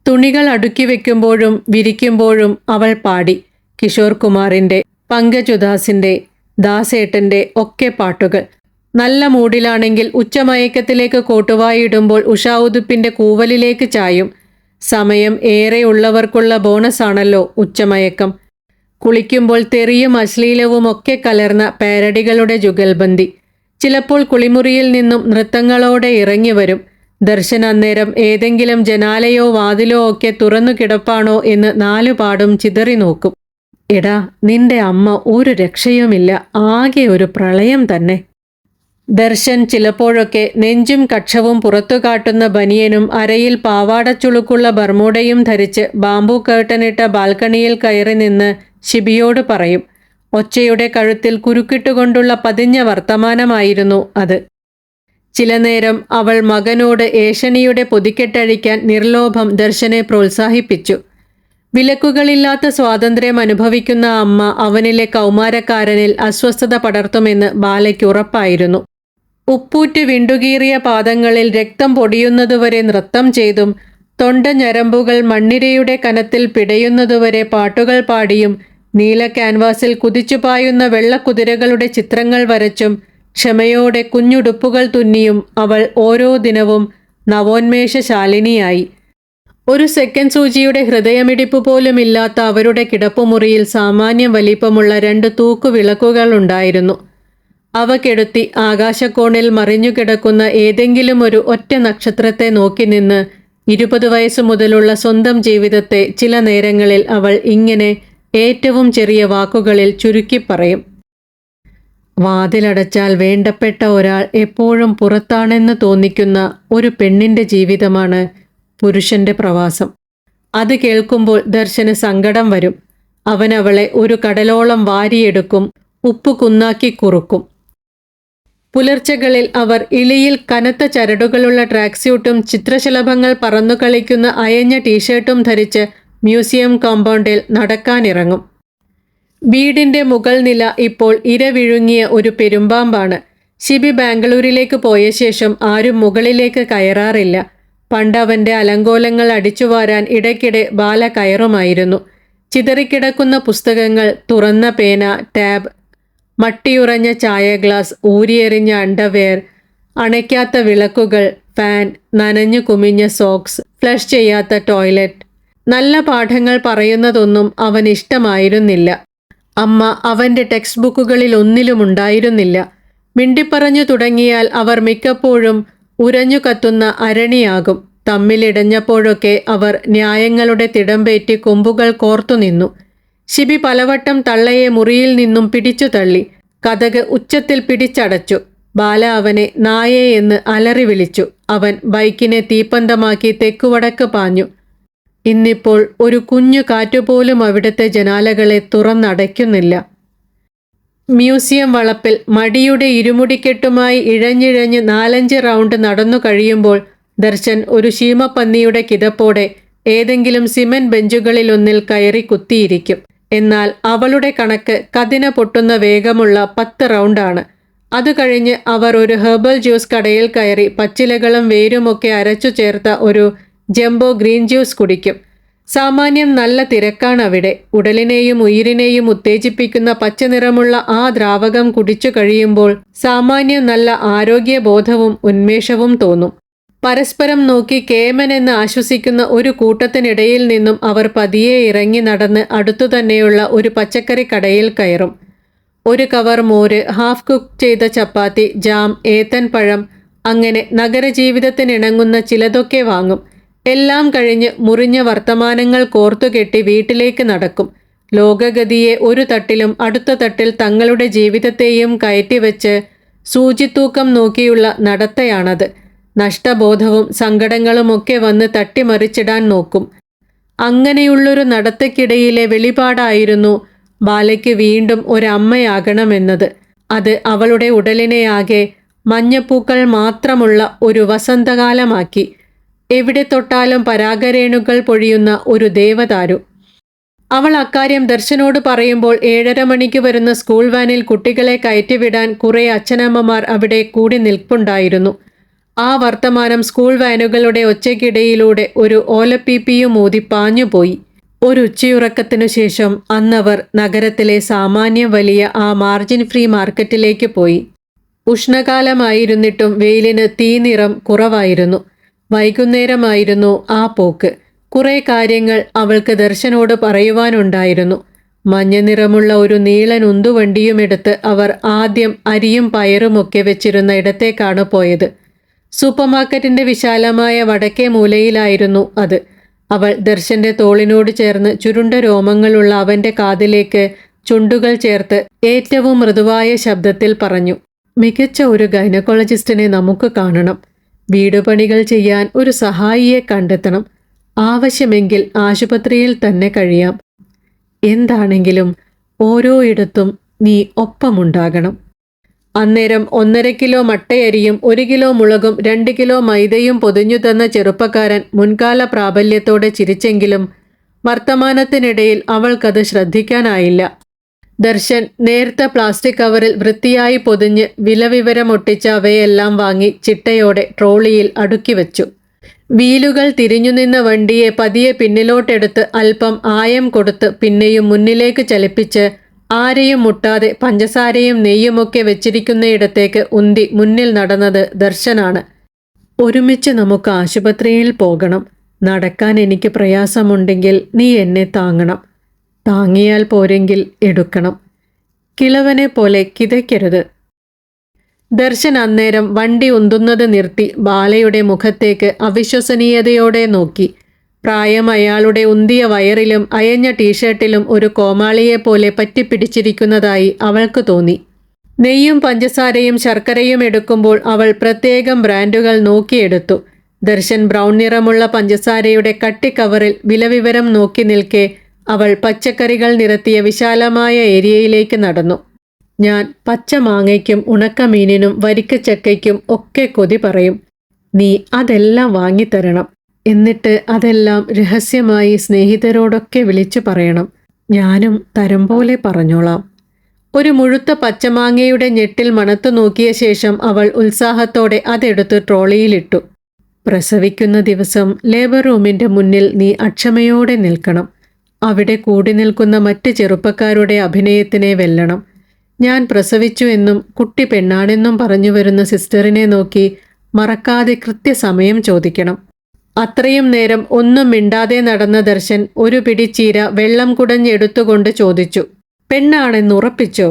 തുണികൾ അടുക്കി വയ്ക്കുമ്പോഴും വിരിക്കുമ്പോഴും അവൾ പാടി. കിഷോർ കുമാറിൻ്റെ, പങ്കജ് ഉദാസിൻ്റെ, ദാസേട്ടൻ്റെ ഒക്കെ പാട്ടുകൾ. നല്ല മൂഡിലാണെങ്കിൽ ഉച്ചമയക്കത്തിലേക്ക് കോട്ടുവായിടുമ്പോൾ ഉഷാഉതുപ്പിൻ്റെ കൂവലിലേക്ക് ചായും. സമയം ഏറെ ഉള്ളവർക്കുള്ള ബോണസാണല്ലോ ഉച്ചമയക്കം. കുളിക്കുമ്പോൾ തെറിയും അശ്ലീലവും ഒക്കെ കലർന്ന പാരഡികളുടെ ജുഗൽബന്ദി. ചിലപ്പോൾ കുളിമുറിയിൽ നിന്നും നൃത്തങ്ങളോടെ ഇറങ്ങി വരും. ദർശൻ അന്നേരം ഏതെങ്കിലും ജനാലയോ വാതിലോ ഒക്കെ തുറന്നു കിടപ്പാണോ എന്ന് 4 പാടും ചിതറി നോക്കും. എടാ, നിന്റെ അമ്മ ഒരു രക്ഷയുമില്ല, ആകെ ഒരു പ്രളയം തന്നെ. ദർശൻ ചിലപ്പോഴൊക്കെ നെഞ്ചും കക്ഷവും പുറത്തു കാട്ടുന്ന ബനിയനും അരയിൽ പാവാടച്ചുളുക്കുള്ള ബർമൂഡയും ധരിച്ച് ബാംബു കേട്ടനിട്ട ബാൽക്കണിയിൽ കയറി നിന്ന് ഷിബിയോട് പറയും. ഒച്ചയുടെ കഴുത്തിൽ കുരുക്കിട്ടുകൊണ്ടുള്ള പതിഞ്ഞ വർത്തമാനമായിരുന്നു അത്. ചില നേരം അവൾ മകനോട് ഏഷണിയുടെ പൊതിക്കെട്ടഴിക്കാൻ നിർലോഭം ദർശനെ പ്രോത്സാഹിപ്പിച്ചു. വിലക്കുകളില്ലാത്ത സ്വാതന്ത്ര്യം അനുഭവിക്കുന്ന അമ്മ അവനിലെ കൗമാരക്കാരനിൽ അസ്വസ്ഥത പടർത്തുമെന്ന് ബാലയ്ക്ക് ഉറപ്പായിരുന്നു. ഉപ്പൂറ്റ് വിണ്ടുകീറിയ പാദങ്ങളിൽ രക്തം പൊടിയുന്നതുവരെ നൃത്തം ചെയ്തും തൊണ്ട ഞരമ്പുകൾ മണ്ണിരയുടെ കനത്തിൽ പിടയുന്നതുവരെ പാട്ടുകൾ പാടിയും നീല ക്യാൻവാസിൽ കുതിച്ചുപായുന്ന വെള്ളക്കുതിരകളുടെ ചിത്രങ്ങൾ വരച്ചും ക്ഷമയോടെ കുഞ്ഞുടുപ്പുകൾ തുന്നിയും അവൾ ഓരോ ദിനവും നവോന്മേഷശാലിനിയായി. ഒരു സെക്കൻഡ് സൂചിയുടെ ഹൃദയമിടിപ്പ് പോലും ഇല്ലാത്ത അവരുടെ കിടപ്പുമുറിയിൽ സാമാന്യം വലിപ്പമുള്ള 2 തൂക്കുവിളക്കുകൾ ഉണ്ടായിരുന്നു. അവ കെടുത്തി ആകാശക്കോണിൽ മറിഞ്ഞുകിടക്കുന്ന ഏതെങ്കിലും ഒരു ഒറ്റ നക്ഷത്രത്തെ നോക്കി നിന്ന് 20 വയസ്സു മുതലുള്ള സ്വന്തം ജീവിതത്തെ ചില നേരങ്ങളിൽ അവൾ ഇങ്ങനെ ഏറ്റവും ചെറിയ വാക്കുകളിൽ ചുരുക്കി പറയും. വാതിലടച്ചാൽ വേണ്ടപ്പെട്ട ഒരാൾ എപ്പോഴും പുറത്താണെന്ന് തോന്നിക്കുന്ന ഒരു പെണ്ണിൻ്റെ ജീവിതമാണ് പുരുഷന്റെ പ്രവാസം. അത് കേൾക്കുമ്പോൾ ദർശന് സങ്കടം വരും. അവൻ അവളെ ഒരു കടലോളം വാരിയെടുക്കും, ഉപ്പു കുന്നാക്കി കുറുക്കും. പുലർച്ചകളിൽ അവർ ഇളിയിൽ കനത്ത ചരടുകളുള്ള ട്രാക്സ്യൂട്ടും ചിത്രശലഭങ്ങൾ പറന്നു കളിക്കുന്ന അയഞ്ഞ ടീഷർട്ടും ധരിച്ച് മ്യൂസിയം കോമ്പൗണ്ടിൽ നടക്കാനിറങ്ങും. വീടിന്റെ മുകൾ നില ഇപ്പോൾ ഇരവിഴുങ്ങിയ ഒരു പെരുമ്പാമ്പാണ്. ഷിബി ബാംഗ്ലൂരിലേക്ക് പോയ ശേഷം ആരും മുകളിലേക്ക് കയറാറില്ല. പണ്ട് അവൻ്റെ അലങ്കോലങ്ങൾ അടിച്ചുവാരാൻ ഇടയ്ക്കിടെ ബാല കയറുമായിരുന്നു. ചിതറിക്കിടക്കുന്ന പുസ്തകങ്ങൾ, തുറന്ന പേന, ടാബ്, മട്ടിയുറഞ്ഞ ചായ ഗ്ലാസ്, ഊരിയെറിഞ്ഞ അണ്ടർവെയർ, അണയ്ക്കാത്ത വിളക്കുകൾ, ഫാൻ, നനഞ്ഞു കുമിഞ്ഞ സോക്സ്, ഫ്ലഷ് ചെയ്യാത്ത ടോയ്ലറ്റ്. നല്ല പാഠങ്ങൾ പറയുന്നതൊന്നും അവൻ ഇഷ്ടമായിരുന്നില്ല. അമ്മ അവൻ്റെ ടെക്സ്റ്റ് ബുക്കുകളിൽ ഒന്നിലും ഉണ്ടായിരുന്നില്ല. മിണ്ടിപ്പറഞ്ഞു തുടങ്ങിയാൽ അവർ മിക്കപ്പോഴും ഉരഞ്ഞു കത്തുന്ന അരണിയാകും. തമ്മിലിടഞ്ഞപ്പോഴൊക്കെ അവർ ന്യായങ്ങളുടെ തിടമ്പേറ്റി കൊമ്പുകൾ കോർത്തുനിന്നു. ഷിബി പലവട്ടം തള്ളയെ മുറിയിൽ നിന്നും പിടിച്ചു തള്ളി. കതക് ഉച്ചത്തിൽ പിടിച്ചടച്ചു. ബാല അവനെ നായേ എന്ന് അലറി വിളിച്ചു. അവൻ ബൈക്കിനെ തീപ്പന്തമാക്കി തെക്കുവടക്ക് പാഞ്ഞു. ഇന്നിപ്പോൾ ഒരു കുഞ്ഞു കാറ്റുപോലും അവിടുത്തെ ജനാലകളെ തുറന്നടയ്ക്കുന്നില്ല. മ്യൂസിയം വളപ്പിൽ മടിയുടെ ഇരുമുടിക്കെട്ടുമായി ഇഴഞ്ഞിഴഞ്ഞ് 4-5 റൗണ്ട് നടന്നു കഴിയുമ്പോൾ ദർശൻ ഒരു ശീമപ്പന്നിയുടെ കിതപ്പോടെ ഏതെങ്കിലും സിമന്റ് ബെഞ്ചുകളിലൊന്നിൽ കയറി കുത്തിയിരിക്കും. എന്നാൽ അവളുടെ കണക്ക് കതിന പൊട്ടുന്ന വേഗമുള്ള 10 റൗണ്ടാണ്. അത് കഴിഞ്ഞ് അവർ ഒരു ഹെർബൽ ജ്യൂസ് കടയിൽ കയറി പച്ചിലകളും വേരുമൊക്കെ അരച്ചു ചേർത്ത ഒരു ജംബോ ഗ്രീൻ ജ്യൂസ് കുടിക്കും. സാമാന്യം നല്ല തിരക്കാണ് അവിടെ. ഉടലിനെയും ഉയിരിനെയും ഉത്തേജിപ്പിക്കുന്ന പച്ചനിറമുള്ള ആ ദ്രാവകം കുടിച്ചു കഴിയുമ്പോൾ സാമാന്യം നല്ല ആരോഗ്യബോധവും ഉന്മേഷവും തോന്നും. പരസ്പരം നോക്കി കേമൻ എന്ന് ആശ്വസിക്കുന്ന ഒരു കൂട്ടത്തിനിടയിൽ നിന്നും അവർ പതിയെ ഇറങ്ങി നടന്ന് അടുത്തുതന്നെയുള്ള ഒരു പച്ചക്കറി കടയിൽ കയറും. ഒരു കവർ മോര്, ഹാഫ് കുക്ക് ചെയ്ത ചപ്പാത്തി, ജാം, ഏത്തൻ പഴം, അങ്ങനെ നഗരജീവിതത്തിനിണങ്ങുന്ന ചിലതൊക്കെ വാങ്ങും. എല്ലാം കഴിഞ്ഞ് മുറിഞ്ഞ വർത്തമാനങ്ങൾ കോർത്തുകെട്ടി വീട്ടിലേക്ക് നടക്കും. ലോകഗതിയെ ഒരു തട്ടിലും അടുത്ത തട്ടിൽ തങ്ങളുടെ ജീവിതത്തെയും കയറ്റിവെച്ച് സൂചിത്തൂക്കം നോക്കിയുള്ള നടത്തയാണത്. നഷ്ടബോധവും സങ്കടങ്ങളുമൊക്കെ വന്ന് തട്ടിമറിച്ചിടാൻ നോക്കും. അങ്ങനെയുള്ളൊരു നടത്തക്കിടയിലെ വെളിപാടായിരുന്നു ബാലയ്ക്ക് വീണ്ടും ഒരമ്മയാകണമെന്നത്. അത് അവളുടെ ഉടലിനെയാകെ മഞ്ഞപ്പൂക്കൾ മാത്രമുള്ള ഒരു വസന്തകാലമാക്കി. എവിടെ തൊട്ടാലും പരാഗരേണുകൾ പൊഴിയുന്ന ഒരു ദേവദാരു. അവൾ അക്കാര്യം ദർശനോട് പറയുമ്പോൾ 7:30 മണിക്ക് വരുന്ന സ്കൂൾ വാനിൽ കുട്ടികളെ കയറ്റിവിടാൻ കുറേ അച്ഛനമ്മമാർ അവിടെ കൂടി നിൽപ്പുണ്ടായിരുന്നു. ആ വർത്തമാനം സ്കൂൾ വാനുകളുടെ ഒച്ചയ്ക്കിടയിലൂടെ ഒരു ഓലപ്പീപ്പിയും ഊതി പാഞ്ഞുപോയി. ഒരു ഉച്ചയുറക്കത്തിനു ശേഷം അന്നവർ നഗരത്തിലെ സാമാന്യം വലിയ ആ മാർജിൻ ഫ്രീ മാർക്കറ്റിലേക്ക് പോയി. ഉഷ്ണകാലമായിരുന്നിട്ടും വെയിലിന് തീനിറം കുറവായിരുന്നു. വൈകുന്നേരമായിരുന്നു ആ പോക്ക്. കുറേ കാര്യങ്ങൾ അവൾക്ക് ദർശനോട് പറയുവാനുണ്ടായിരുന്നു. മഞ്ഞ നിറമുള്ള ഒരു നീളൻ ഉന്തുവണ്ടിയുമെടുത്ത് അവർ ആദ്യം അരിയും പയറുമൊക്കെ വെച്ചിരുന്ന ഇടത്തേക്കാണ് പോയത്. സൂപ്പർമാർക്കറ്റിന്റെ വിശാലമായ വടക്കേ മൂലയിലായിരുന്നു അത്. അവൾ ദർശന്റെ തോളിനോട് ചേർന്ന് ചുരുണ്ട രോമങ്ങളുള്ള അവന്റെ കാതിലേക്ക് ചുണ്ടുകൾ ചേർത്ത് ഏറ്റവും മൃദുവായ ശബ്ദത്തിൽ പറഞ്ഞു, മികച്ച ഒരു ഗൈനക്കോളജിസ്റ്റിനെ നമുക്ക് കാണണം. വീടുപണികൾ ചെയ്യാൻ ഒരു സഹായിയെ കണ്ടെത്തണം. ആവശ്യമെങ്കിൽ ആശുപത്രിയിൽ തന്നെ കഴിയാം. എന്താണെങ്കിലും ഓരോയിടത്തും നീ ഒപ്പമുണ്ടാകണം. അന്നേരം 1.5 കിലോ മട്ടയരിയും 1 കിലോ മുളകും 2 കിലോ മൈദയും പൊതിഞ്ഞു തന്ന ചെറുപ്പക്കാരൻ മുൻകാല പ്രാബല്യത്തോടെ ചിരിച്ചെങ്കിലും വർത്തമാനത്തിനിടയിൽ അവൾക്കത് ശ്രദ്ധിക്കാനായില്ല. ദർശൻ നേർത്ത പ്ലാസ്റ്റിക് കവറിൽ വൃത്തിയായി പൊതിഞ്ഞ് വിലവിവരമൊട്ടിച്ച അവയെല്ലാം വാങ്ങി ചിട്ടയോടെ ട്രോളിയിൽ അടുക്കി വച്ചു. വീലുകൾ തിരിഞ്ഞുനിന്ന വണ്ടിയെ പതിയെ പിന്നിലോട്ടെടുത്ത് അല്പം ആയം കൊടുത്ത് പിന്നെയും മുന്നിലേക്ക് ചലിപ്പിച്ച് ആരെയും മുട്ടാതെ പഞ്ചസാരയും നെയ്യുമൊക്കെ വെച്ചിരിക്കുന്നയിടത്തേക്ക് ഉന്തി മുന്നിൽ നടന്നത് ദർശനാണ്. ഒരുമിച്ച് നമുക്ക് ആശുപത്രിയിൽ പോകണം. നടക്കാൻ എനിക്ക് പ്രയാസമുണ്ടെങ്കിൽ നീ എന്നെ താങ്ങണം. താങ്ങിയാൽ പോരെങ്കിൽ എടുക്കണം. കിളവനെ പോലെ കിതയ്ക്കരുത്. ദർശൻ അന്നേരം വണ്ടി ഉന്തുന്നത് നിർത്തി ബാലയുടെ മുഖത്തേക്ക് അവിശ്വസനീയതയോടെ നോക്കി. പ്രായം അയാളുടെ ഉന്തിയ വയറിലും അയഞ്ഞ ടീഷർട്ടിലും ഒരു കോമാളിയെപ്പോലെ പറ്റിപ്പിടിച്ചിരിക്കുന്നതായി അവൾക്ക് തോന്നി. നെയ്യും പഞ്ചസാരയും ശർക്കരയും എടുക്കുമ്പോൾ അവൾ പ്രത്യേകം ബ്രാൻഡുകൾ നോക്കിയെടുത്തു. ദർശൻ ബ്രൗൺ നിറമുള്ള പഞ്ചസാരയുടെ കട്ടിക്കവറിൽ വിലവിവരം നോക്കി നിൽക്കെ അവൾ പച്ചക്കറികൾ നിരത്തിയ വിശാലമായ ഏരിയയിലേക്ക് നടന്നു. ഞാൻ പച്ച മാങ്ങയ്ക്കും ഉണക്കമീനിനും വരിക്കച്ചക്കയ്ക്കും ഒക്കെ കൊതി പറയും. നീ അതെല്ലാം വാങ്ങിത്തരണം. എന്നിട്ട് അതെല്ലാം രഹസ്യമായി സ്നേഹിതരോടൊക്കെ വിളിച്ചു പറയണം. ഞാനും തരം പോലെ പറഞ്ഞോളാം. ഒരു മുഴുത്ത പച്ചമാങ്ങയുടെ ഞെട്ടിൽ മണത്തു നോക്കിയ ശേഷം അവൾ ഉത്സാഹത്തോടെ അതെടുത്ത് ട്രോളിയിലിട്ടു. പ്രസവിക്കുന്ന ദിവസം ലേബർ റൂമിൻ്റെ മുന്നിൽ നീ അക്ഷമയോടെ നിൽക്കണം. അവിടെ കൂടി നിൽക്കുന്ന മറ്റ് ചെറുപ്പക്കാരുടെ അഭിനയത്തിനെ വെല്ലണം. ഞാൻ പ്രസവിച്ചു എന്നും കുട്ടി പെണ്ണാണെന്നും പറഞ്ഞു വരുന്ന സിസ്റ്ററിനെ നോക്കി മറക്കാതെ കൃത്യസമയം ചോദിക്കണം. അത്രയും നേരം ഒന്നും മിണ്ടാതെ നടന്ന ദർശൻ ഒരു പിടി ചീര വെള്ളം കുടഞ്ഞെടുത്തുകൊണ്ട് ചോദിച്ചു, പെണ്ണാണെന്നുറപ്പിച്ചോ?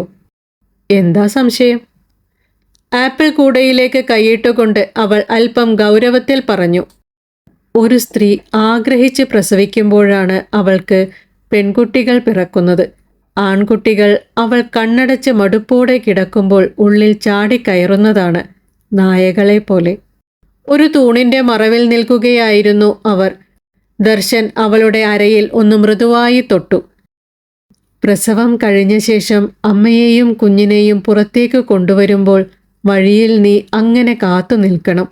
എന്താ സംശയം? ആപ്പിൾ കൂടയിലേക്ക് കൈയിട്ടുകൊണ്ട് അവൾ അല്പം ഗൗരവത്തിൽ പറഞ്ഞു. ഒരു സ്ത്രീ ആഗ്രഹിച്ച് പ്രസവിക്കുമ്പോഴാണ് അവൾക്ക് പെൺകുട്ടികൾ പിറക്കുന്നത്. ആൺകുട്ടികൾ അവൾ കണ്ണടച്ച് മടുപ്പോടെ കിടക്കുമ്പോൾ ഉള്ളിൽ ചാടിക്കയറുന്നതാണ്, നായകളെ പോലെ. ഒരു തൂണിൻ്റെ മറവിൽ നിൽക്കുകയായിരുന്നു അവർ. ദർശൻ അവളുടെ അരയിൽ ഒന്ന് മൃദുവായി തൊട്ടു. പ്രസവം കഴിഞ്ഞ ശേഷം അമ്മയെയും കുഞ്ഞിനെയും പുറത്തേക്ക് കൊണ്ടുവരുമ്പോൾ വഴിയിൽ നീ അങ്ങനെ കാത്തു നിൽക്കണം.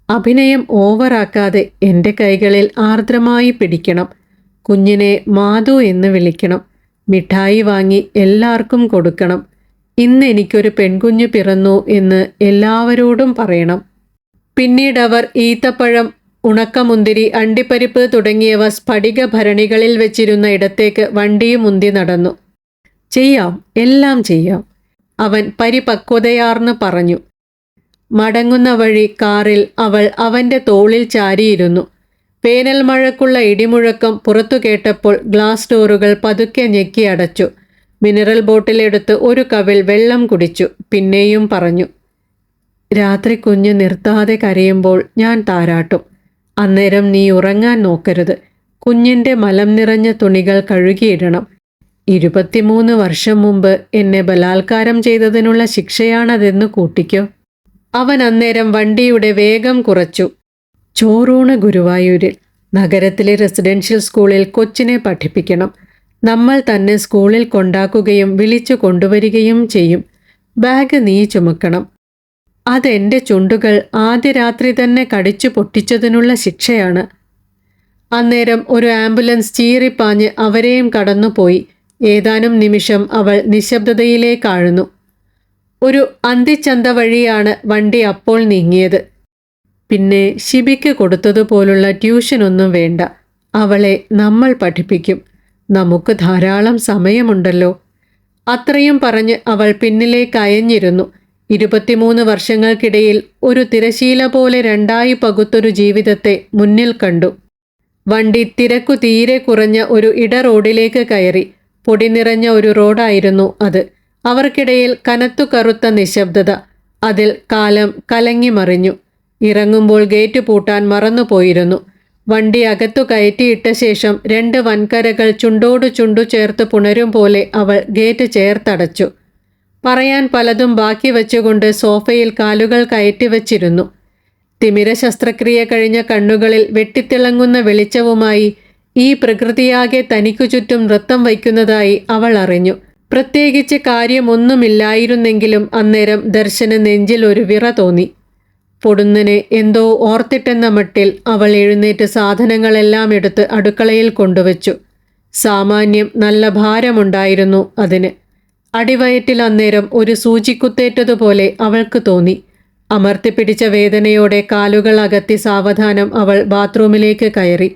അഭിനയം ഓവറാക്കാതെ എൻ്റെ കൈകളിൽ ആർദ്രമായി പിടിക്കണം. കുഞ്ഞിനെ മാധു എന്ന് വിളിക്കണം. മിഠായി വാങ്ങി എല്ലാവർക്കും കൊടുക്കണം. ഇന്ന് എനിക്കൊരു പെൺകുഞ്ഞു പിറന്നു എന്ന് എല്ലാവരോടും പറയണം. പിന്നീടവർ ഈത്തപ്പഴം, ഉണക്കമുന്തിരി, അണ്ടിപ്പരിപ്പ് തുടങ്ങിയവ സ്ഫടിക ഭരണികളിൽ വെച്ചിരുന്ന ഇടത്തേക്ക് വണ്ടിയും ഉന്തി നടന്നു. ചെയ്യാം, എല്ലാം ചെയ്യാം, അവൻ പരിപക്വതയാർന്ന് പറഞ്ഞു. മടങ്ങുന്ന വഴി കാറിൽ അവൾ അവൻ്റെ തോളിൽ ചാരിയിരുന്നു. വേനൽ മഴക്കുള്ള ഇടിമുഴക്കം പുറത്തു കേട്ടപ്പോൾ ഗ്ലാസ് ഡോറുകൾ പതുക്കെ ഞെക്കി അടച്ചു. മിനറൽ ബോട്ടിലെടുത്ത് ഒരു കവിൾ വെള്ളം കുടിച്ചു. പിന്നെയും പറഞ്ഞു, രാത്രി കുഞ്ഞ് നിർത്താതെ കരയുമ്പോൾ ഞാൻ താരാട്ടും. അന്നേരം നീ ഉറങ്ങാൻ നോക്കരുത്. കുഞ്ഞിൻ്റെ മലം നിറഞ്ഞ തുണികൾ കഴുകിയിടണം. 23 വർഷം മുമ്പ് എന്നെ ബലാത്കാരം ചെയ്തതിനുള്ള ശിക്ഷയാണതെന്ന് കൂട്ടിക്കോ. അവൻ അന്നേരം വണ്ടിയുടെ വേഗം കുറച്ചു. ചോറൂണ് ഗുരുവായൂരിൽ. നഗരത്തിലെ റെസിഡൻഷ്യൽ സ്കൂളിൽ കൊച്ചിനെ പഠിപ്പിക്കണം. നമ്മൾ തന്നെ സ്കൂളിൽ കൊണ്ടാക്കുകയും വിളിച്ചു കൊണ്ടുവരികയും ചെയ്യും. ബാഗ് നീ ചുമക്കണം. അതെൻ്റെ ചുണ്ടുകൾ ആദ്യ രാത്രി തന്നെ കടിച്ചു പൊട്ടിച്ചതിനുള്ള ശിക്ഷയാണ്. അന്നേരം ഒരു ആംബുലൻസ് ചീറിപ്പാഞ്ഞ് അവരെയും കടന്നുപോയി. ഏതാനും നിമിഷം അവൾ നിശബ്ദതയിലേക്കാഴ്ന്നു. ഒരു അന്തിച്ചന്ത വഴിയാണ് വണ്ടി അപ്പോൾ നീങ്ങിയത്. പിന്നെ ശിബിക്ക് കൊടുത്തതുപോലുള്ള ട്യൂഷനൊന്നും വേണ്ട. അവളെ നമ്മൾ പഠിപ്പിക്കും. നമുക്ക് ധാരാളം സമയമുണ്ടല്ലോ. അത്രയും പറഞ്ഞ് അവൾ പിന്നിലേക്ക് അയഞ്ഞിരുന്നു. 23 വർഷങ്ങൾക്കിടയിൽ ഒരു തിരശീല പോലെ രണ്ടായി പകുത്തൊരു ജീവിതത്തെ മുന്നിൽ കണ്ടു. വണ്ടി തിരക്കു തീരെ കുറഞ്ഞ ഒരു ഇട റോഡിലേക്ക് കയറി. പൊടി നിറഞ്ഞ ഒരു റോഡായിരുന്നു അത്. അവർക്കിടയിൽ കനത്തു കറുത്ത നിശബ്ദത. അതിൽ കാലം കലങ്ങി മറിഞ്ഞു. ഇറങ്ങുമ്പോൾ ഗേറ്റ് പൂട്ടാൻ മറന്നുപോയിരുന്നു. വണ്ടി അകത്തു കയറ്റിയിട്ട ശേഷം 2 വൻകരകൾ ചുണ്ടോടു ചുണ്ടു ചേർത്ത് പുണരും പോലെ അവൾ ഗേറ്റ് ചേർത്തടച്ചു. പറയാൻ പലതും ബാക്കി വച്ചുകൊണ്ട് സോഫയിൽ കാലുകൾ കയറ്റിവച്ചിരുന്നു. തിമിര ശസ്ത്രക്രിയ കഴിഞ്ഞ കണ്ണുകളിൽ വെട്ടിത്തിളങ്ങുന്ന വെളിച്ചവുമായി ഈ പ്രകൃതിയാകെ തനിക്കു ചുറ്റും നൃത്തം വയ്ക്കുന്നതായി അവൾ അറിഞ്ഞു. പ്രത്യേകിച്ച് കാര്യമൊന്നുമില്ലായിരുന്നെങ്കിലും അന്നേരം ദർശന നെഞ്ചിൽ ഒരു വിറ തോന്നി. പൊടുന്നനെ എന്തോ ഓർത്തിട്ടെന്ന മട്ടിൽ അവൾ എഴുന്നേറ്റ് സാധനങ്ങളെല്ലാം എടുത്ത് അടുക്കളയിൽ കൊണ്ടുവച്ചു. സാമാന്യം നല്ല ഭാരമുണ്ടായിരുന്നു അതിന്. അടിവയറ്റിൽ അന്നേരം ഒരു സൂചിക്കുത്തേറ്റതുപോലെ അവൾക്ക് തോന്നി. അമർത്തിപ്പിടിച്ച വേദനയോടെ കാലുകൾ അകത്തി സാവധാനം അവൾ ബാത്റൂമിലേക്ക് കയറി.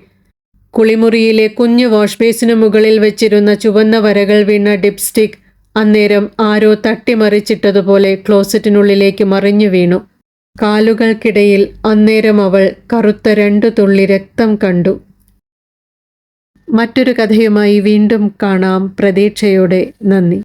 കുളിമുറിയിലെ കുഞ്ഞു വാഷ് ബേസിനു മുകളിൽ വെച്ചിരുന്ന ചുവന്ന വരകൾ വീണ ഡിപ്സ്റ്റിക് അന്നേരം ആരോ തട്ടിമറിച്ചിട്ടതുപോലെ ക്ലോസറ്റിനുള്ളിലേക്ക് മറിഞ്ഞു വീണു. കാലുകൾക്കിടയിൽ അന്നേരം അവൾ കറുത്ത 2 തുള്ളി രക്തം കണ്ടു. മറ്റൊരു കഥയുമായി വീണ്ടും കാണാം. പ്രതീക്ഷയോടെ. നന്ദി.